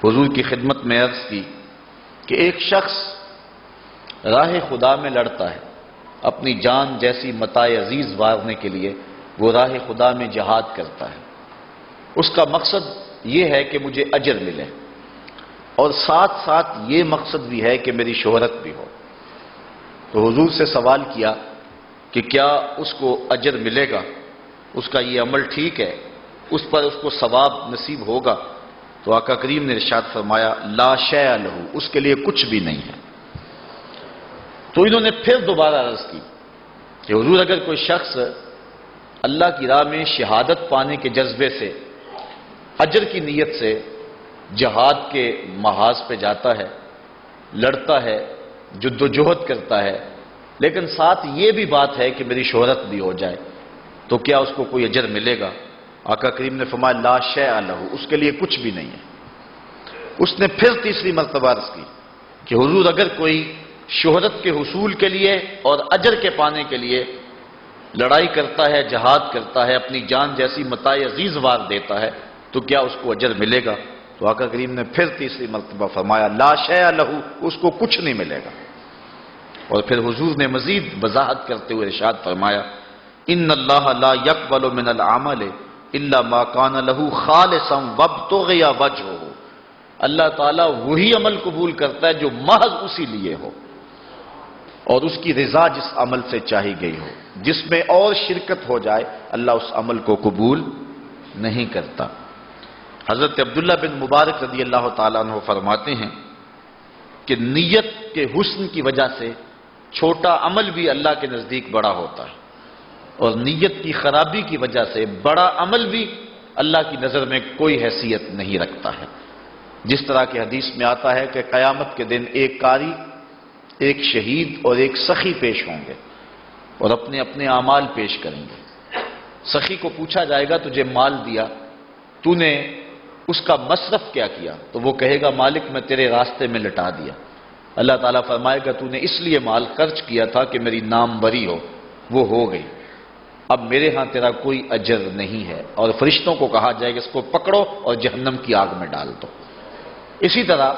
حضور کی خدمت میں عرض کی کہ ایک شخص راہ خدا میں لڑتا ہے، اپنی جان جیسی متاع عزیز وارنے کے لیے وہ راہ خدا میں جہاد کرتا ہے۔ اس کا مقصد یہ ہے کہ مجھے اجر ملے، اور ساتھ ساتھ یہ مقصد بھی ہے کہ میری شہرت بھی ہو۔ تو حضور سے سوال کیا کہ کیا اس کو اجر ملے گا، اس کا یہ عمل ٹھیک ہے، اس پر اس کو ثواب نصیب ہوگا؟ تو آقا کریم نے ارشاد فرمایا لا شیء لہ، اس کے لیے کچھ بھی نہیں ہے۔ تو انہوں نے پھر دوبارہ عرض کی کہ حضور اگر کوئی شخص اللہ کی راہ میں شہادت پانے کے جذبے سے، اجر کی نیت سے جہاد کے محاذ پہ جاتا ہے، لڑتا ہے، جد و جہد کرتا ہے، لیکن ساتھ یہ بھی بات ہے کہ میری شہرت بھی ہو جائے، تو کیا اس کو کوئی اجر ملے گا؟ آقا کریم نے فرمایا لا شیء لہ، اس کے لیے کچھ بھی نہیں ہے۔ اس نے پھر تیسری مرتبہ عرض کی کہ حضور اگر کوئی شہرت کے حصول کے لیے اور اجر کے پانے کے لیے لڑائی کرتا ہے، جہاد کرتا ہے، اپنی جان جیسی متاع عزیز وار دیتا ہے، تو کیا اس کو اجر ملے گا؟ تو آقا کریم نے پھر تیسری مرتبہ فرمایا لا شیء لہ، اس کو کچھ نہیں ملے گا۔ اور پھر حضور نے مزید وضاحت کرتے ہوئے ارشاد فرمایا ان اللہ لا يقبل من العمل الا ما كان له خالصا وابتغي وجهه، اللہ تعالیٰ وہی عمل قبول کرتا ہے جو محض اسی لیے ہو اور اس کی رضا جس عمل سے چاہی گئی ہو، جس میں اور شرکت ہو جائے اللہ اس عمل کو قبول نہیں کرتا۔ حضرت عبداللہ بن مبارک رضی اللہ تعالیٰ عنہ فرماتے ہیں کہ نیت کے حسن کی وجہ سے چھوٹا عمل بھی اللہ کے نزدیک بڑا ہوتا ہے، اور نیت کی خرابی کی وجہ سے بڑا عمل بھی اللہ کی نظر میں کوئی حیثیت نہیں رکھتا ہے۔ جس طرح کہ حدیث میں آتا ہے کہ قیامت کے دن ایک قاری، ایک شہید اور ایک سخی پیش ہوں گے اور اپنے اپنے اعمال پیش کریں گے۔ سخی کو پوچھا جائے گا تجھے مال دیا، تو نے اس کا مصرف کیا کیا؟ تو وہ کہے گا مالک میں تیرے راستے میں لٹا دیا۔ اللہ تعالیٰ فرمائے گا تو نے اس لیے مال خرچ کیا تھا کہ میری نام بری ہو، وہ ہو گئی، اب میرے ہاں تیرا کوئی اجر نہیں ہے۔ اور فرشتوں کو کہا جائے کہ اس کو پکڑو اور جہنم کی آگ میں ڈال دو۔ اسی طرح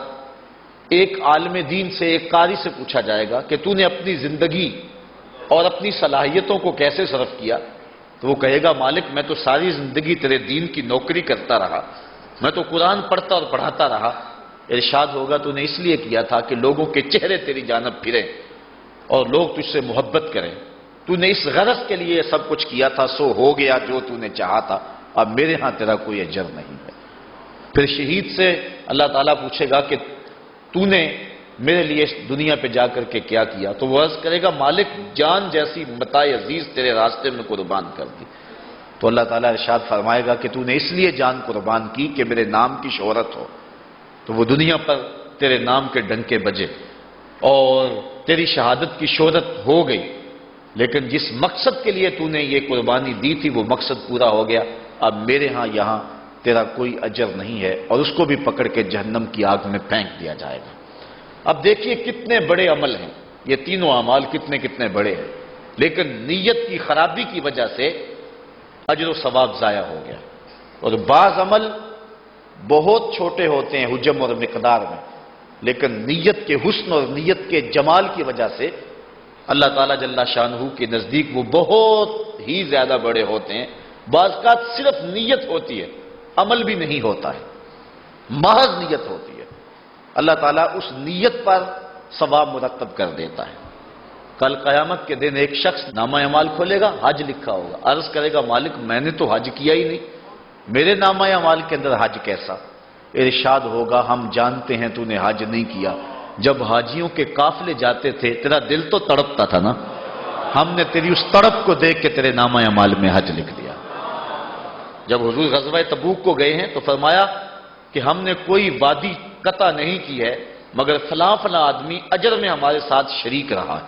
ایک عالم دین سے، ایک قاری سے پوچھا جائے گا کہ تو نے اپنی زندگی اور اپنی صلاحیتوں کو کیسے صرف کیا؟ تو وہ کہے گا مالک میں تو ساری زندگی تیرے دین کی نوکری کرتا رہا، میں تو قرآن پڑھتا اور پڑھاتا رہا۔ ارشاد ہوگا تو نے اس لیے کیا تھا کہ لوگوں کے چہرے تیری جانب پھریں اور لوگ تجھ سے محبت کریں، تو نے اس غرض کے لیے سب کچھ کیا تھا، سو ہو گیا جو تو نے چاہا تھا، اب میرے ہاں تیرا کوئی اجر نہیں ہے۔ پھر شہید سے اللہ تعالیٰ پوچھے گا کہ تو نے میرے لیے اس دنیا پہ جا کر کے کیا کیا؟ تو وہ عرض کرے گا مالک جان جیسی متاع عزیز تیرے راستے میں قربان کر دی۔ تو اللہ تعالیٰ ارشاد فرمائے گا کہ تو نے اس لیے جان قربان کی کہ میرے نام کی شہرت ہو، تو وہ دنیا پر تیرے نام کے ڈنکے بجے اور تیری شہادت کی شہرت ہو گئی، لیکن جس مقصد کے لیے تو نے یہ قربانی دی تھی وہ مقصد پورا ہو گیا، اب میرے ہاں یہاں تیرا کوئی اجر نہیں ہے، اور اس کو بھی پکڑ کے جہنم کی آگ میں پھینک دیا جائے گا۔ اب دیکھیے کتنے بڑے عمل ہیں یہ تینوں اعمال، کتنے بڑے ہیں، لیکن نیت کی خرابی کی وجہ سے اجر و ثواب ضائع ہو گیا۔ اور بعض عمل بہت چھوٹے ہوتے ہیں حجم اور مقدار میں، لیکن نیت کے حسن اور نیت کے جمال کی وجہ سے اللہ تعالیٰ جل شانہ کے نزدیک وہ بہت ہی زیادہ بڑے ہوتے ہیں۔ بعض کا صرف نیت ہوتی ہے، عمل بھی نہیں ہوتا ہے، محض نیت ہوتی ہے، اللہ تعالیٰ اس نیت پر ثواب مرتب کر دیتا ہے۔ کل قیامت کے دن ایک شخص نامہ اعمال کھولے گا، حج لکھا ہوگا، عرض کرے گا مالک میں نے تو حج کیا ہی نہیں، میرے نامہ اعمال کے اندر حج کیسا؟ ارشاد ہوگا ہم جانتے ہیں تو نے حج نہیں کیا، جب حاجیوں کے قافلے جاتے تھے تیرا دل تو تڑپتا تھا نا، ہم نے تیری اس تڑپ کو دیکھ کے تیرے نامہ اعمال میں حج لکھ دیا۔ جب حضور غزوہ تبوک کو گئے ہیں تو فرمایا کہ ہم نے کوئی وادی قطع نہیں کی ہے مگر فلاں فلاں آدمی اجر میں ہمارے ساتھ شریک رہا ہے۔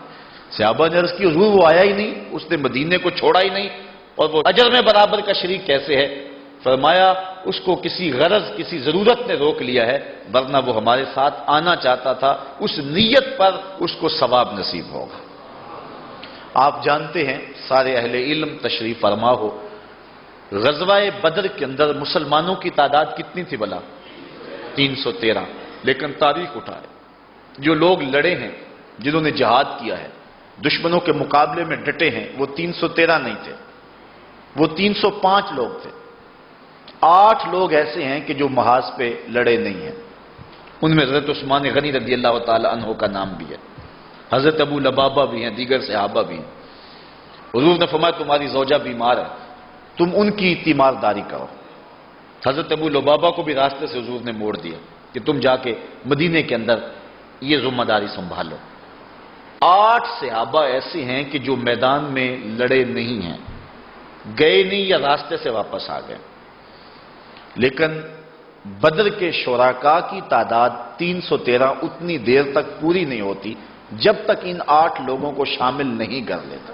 صحابہ نے عرض کی حضور وہ آیا ہی نہیں، اس نے مدینے کو چھوڑا ہی نہیں، اور وہ اجر میں برابر کا شریک کیسے ہے؟ فرمایا اس کو کسی غرض، کسی ضرورت نے روک لیا ہے، ورنہ وہ ہمارے ساتھ آنا چاہتا تھا، اس نیت پر اس کو ثواب نصیب ہوگا۔ آپ جانتے ہیں، سارے اہل علم تشریف فرما ہو، غزوہ بدر کے اندر مسلمانوں کی تعداد کتنی تھی بلا؟ 313، لیکن تاریخ اٹھائے جو لوگ لڑے ہیں، جنہوں نے جہاد کیا ہے، دشمنوں کے مقابلے میں ڈٹے ہیں، وہ 313 نہیں تھے، وہ 305 لوگ تھے۔ 8 لوگ ایسے ہیں کہ جو محاذ پہ لڑے نہیں ہیں، ان میں حضرت عثمان غنی رضی اللہ تعالی عنہ کا نام بھی ہے، حضرت ابو لبابہ بھی ہیں، دیگر صحابہ بھی ہیں۔ حضور نے فرمایا تمہاری زوجہ بیمار ہے، تم ان کی تیمارداری کرو۔ حضرت ابو لبابہ کو بھی راستے سے حضور نے موڑ دیا کہ تم جا کے مدینے کے اندر یہ ذمہ داری سنبھالو۔ 8 صحابہ ایسے ہیں کہ جو میدان میں لڑے نہیں ہیں، گئے نہیں یا راستے سے واپس آ گئے، لیکن بدر کے شرکاء کی تعداد 313 اتنی دیر تک پوری نہیں ہوتی جب تک ان 8 لوگوں کو شامل نہیں کر لیتا،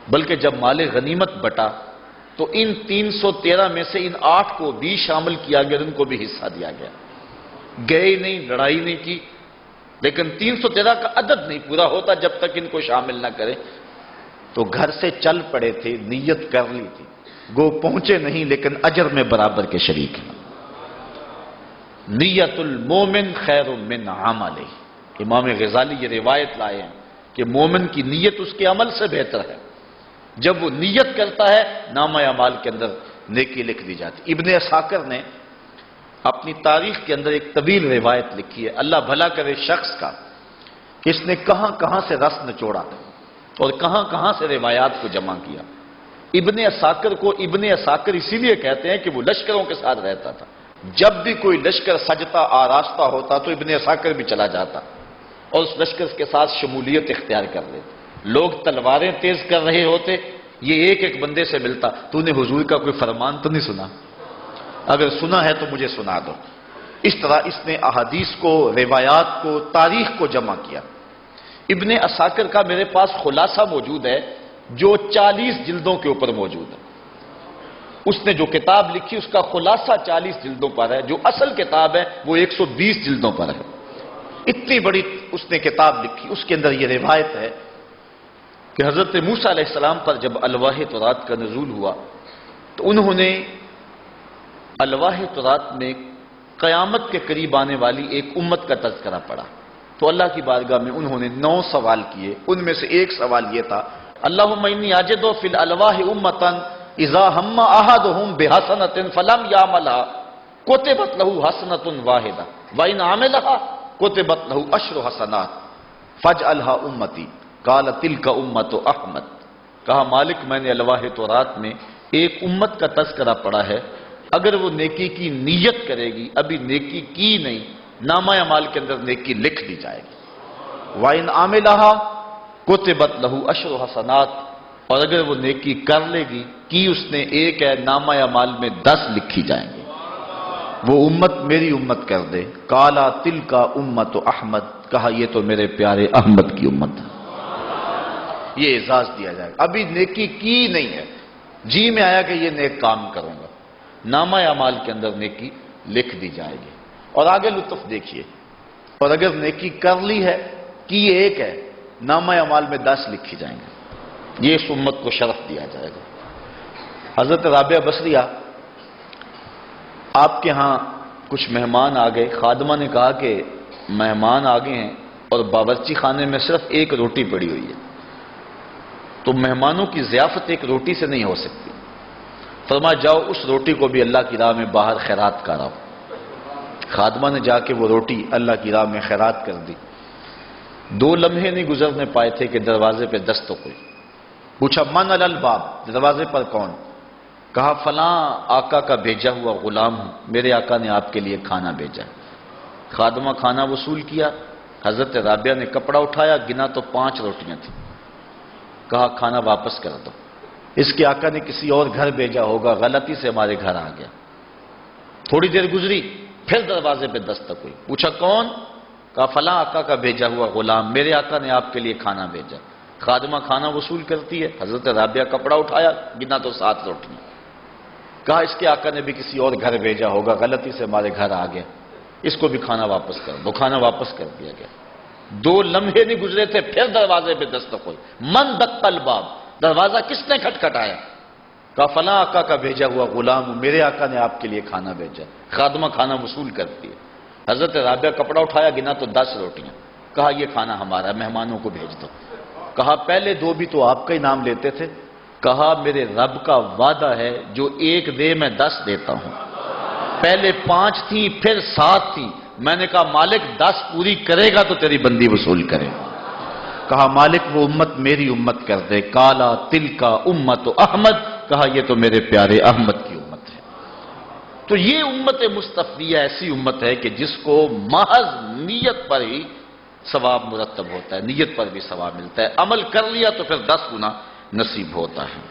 بلکہ جب مال غنیمت بٹا تو ان 313 میں سے ان 8 کو بھی شامل کیا گیا، ان کو بھی حصہ دیا گیا۔ گئے نہیں، لڑائی نہیں کی، لیکن 313 کا عدد نہیں پورا ہوتا جب تک ان کو شامل نہ کرے، تو گھر سے چل پڑے تھے، نیت کر لی تھی، گو پہنچے نہیں لیکن اجر میں برابر کے شریک ہیں۔ نیت المومن خیر من عملہ، امام غزالی یہ روایت لائے ہیں کہ مومن کی نیت اس کے عمل سے بہتر ہے۔ جب وہ نیت کرتا ہے نامہ اعمال کے اندر نیکی لکھ دی جاتی۔ ابن عساکر نے اپنی تاریخ کے اندر ایک طویل روایت لکھی ہے، اللہ بھلا کرے شخص کا کہ اس نے کہاں کہاں سے رس نچوڑا اور کہاں کہاں سے روایات کو جمع کیا۔ ابن عساکر کو ابن عساکر اسی لیے کہتے ہیں کہ وہ لشکروں کے ساتھ رہتا تھا، جب بھی کوئی لشکر سجتا آراستہ ہوتا تو ابن عساکر بھی چلا جاتا اور اس لشکر کے ساتھ شمولیت اختیار کر لیتا۔ لوگ تلواریں تیز کر رہے ہوتے، یہ ایک ایک بندے سے ملتا، تو نے حضور کا کوئی فرمان تو نہیں سنا؟ اگر سنا ہے تو مجھے سنا دو۔ اس طرح اس نے احادیث کو، روایات کو، تاریخ کو جمع کیا۔ ابن عساکر کا میرے پاس خلاصہ موجود ہے جو 40 جلدوں کے اوپر موجود ہے۔ اس نے جو کتاب لکھی اس کا خلاصہ 40 جلدوں پر ہے، جو اصل کتاب ہے وہ 120 جلدوں پر ہے۔ اتنی بڑی اس نے کتاب لکھی، اس کے اندر یہ روایت ہے کہ حضرت موسیٰ علیہ السلام پر جب الواح تورات کا نزول ہوا تو انہوں نے الواح تورات میں قیامت کے قریب آنے والی ایک امت کا تذکرہ پڑھا، تو اللہ کی بارگاہ میں انہوں نے 9 سوال کیے۔ ان میں سے ایک سوال یہ تھا، اللہم انی اجد فی الالواح امتا اذا ہم احدہم بحسنۃ فلم یعملھا کتبت لہ حسنۃ واحدہ وان عملھا کتبت لہ 10 حسنات فاجعلھا امتی قال تلک امت احمد۔ کہا مالک میں نے الواح تورات میں ایک امت کا تذکرہ پڑھا ہے، اگر وہ نیکی کی نیت کرے گی، ابھی نیکی کی نہیں، نامہ اعمال کے اندر نیکی لکھ دی جائے گی۔ وَإِنْ عَمِلَهَا كُتِبَتْ لَهُ 10 حسنات، اور اگر وہ نیکی کر لے گی، کی اس نے ایک ہے، نامہ اعمال میں 10 لکھی جائیں گی۔ وہ امت میری امت کر دے، قَالَ تِلْكَ أُمَّةُ احمد، کہا یہ تو میرے پیارے احمد کی امت ہے۔ یہ اعزاز دیا جائے گا، ابھی نیکی کی نہیں ہے، جی میں آیا کہ یہ نیک کام کروں گا، نامہ اعمال کے اندر نیکی لکھ دی جائے گی۔ اور آگے لطف دیکھیے، اور اگر نیکی کر لی ہے، کی ایک ہے، نامہ اعمال میں 10 لکھی جائیں گے۔ یہ اس امت کو شرف دیا جائے گا۔ حضرت رابعہ بصریہ، آپ کے ہاں کچھ مہمان آ گئے، خادمہ نے کہا کہ مہمان آ گئے ہیں اور باورچی خانے میں صرف ایک روٹی پڑی ہوئی ہے، تو مہمانوں کی ضیافت ایک روٹی سے نہیں ہو سکتی۔ فرمایا جاؤ اس روٹی کو بھی اللہ کی راہ میں باہر خیرات کراؤ۔ خادمہ نے جا کے وہ روٹی اللہ کی راہ میں خیرات کر دی۔ 2 لمحے نہیں گزرنے پائے تھے کہ دروازے پہ دستک ہوئی۔ پوچھا من علی الباب، دروازے پر کون؟ کہا فلاں آقا کا بھیجا ہوا غلام ہوں، میرے آقا نے آپ کے لیے کھانا بھیجا۔ خادمہ کھانا وصول کیا، حضرت رابعہ نے کپڑا اٹھایا، گنا تو 5 روٹیاں تھیں، کہا کھانا واپس کر دو، اس کے آقا نے کسی اور گھر بھیجا ہوگا، غلطی سے ہمارے گھر آ گیا۔ تھوڑی دیر گزری، پھر دروازے پہ دستک ہوئی، پوچھا کون؟ کہا فلاں آقا کا بھیجا ہوا غلام، میرے آقا نے آپ کے لیے کھانا بھیجا۔ خادمہ کھانا وصول کرتی ہے، حضرت رابعہ کپڑا اٹھایا، گنا تو 7 روٹیاں، کہا اس کے آقا نے بھی کسی اور گھر بھیجا ہوگا، غلطی سے ہمارے گھر آ گیا، اس کو بھی کھانا واپس کر دو۔ کھانا واپس کر دیا گیا۔ 2 لمحے نہیں گزرے تھے، پھر دروازے پہ دستک ہوئی، من دق الباب، دروازہ کس نے کھٹکھٹایا؟ کہا فلاں آقا کا بھیجا ہوا غلام ہوں، میرے آقا نے آپ کے لیے کھانا بھیجا۔ خادمہ کھانا وصول کرتی ہے۔ حضرت رابعہ کپڑا اٹھایا، گنا تو 10 روٹیاں، کہا یہ کھانا ہمارا ہے، مہمانوں کو بھیج دو۔ کہا پہلے 2 بھی تو آپ کا ہی نام لیتے تھے۔ کہا میرے رب کا وعدہ ہے جو 1 دے میں 10 دیتا ہوں، پہلے 5 تھی پھر 7 تھی، میں نے کہا مالک 10 پوری کرے گا تو تیری بندی وصول کرے گا۔ کہا مالک وہ امت میری امت کر دے، کالا تل کا امت احمد، کہا یہ تو میرے پیارے احمد کی امت ہے۔ تو یہ امت مصطفیہ ایسی امت ہے کہ جس کو محض نیت پر ہی ثواب مرتب ہوتا ہے، نیت پر بھی ثواب ملتا ہے، عمل کر لیا تو پھر 10 گنا نصیب ہوتا ہے۔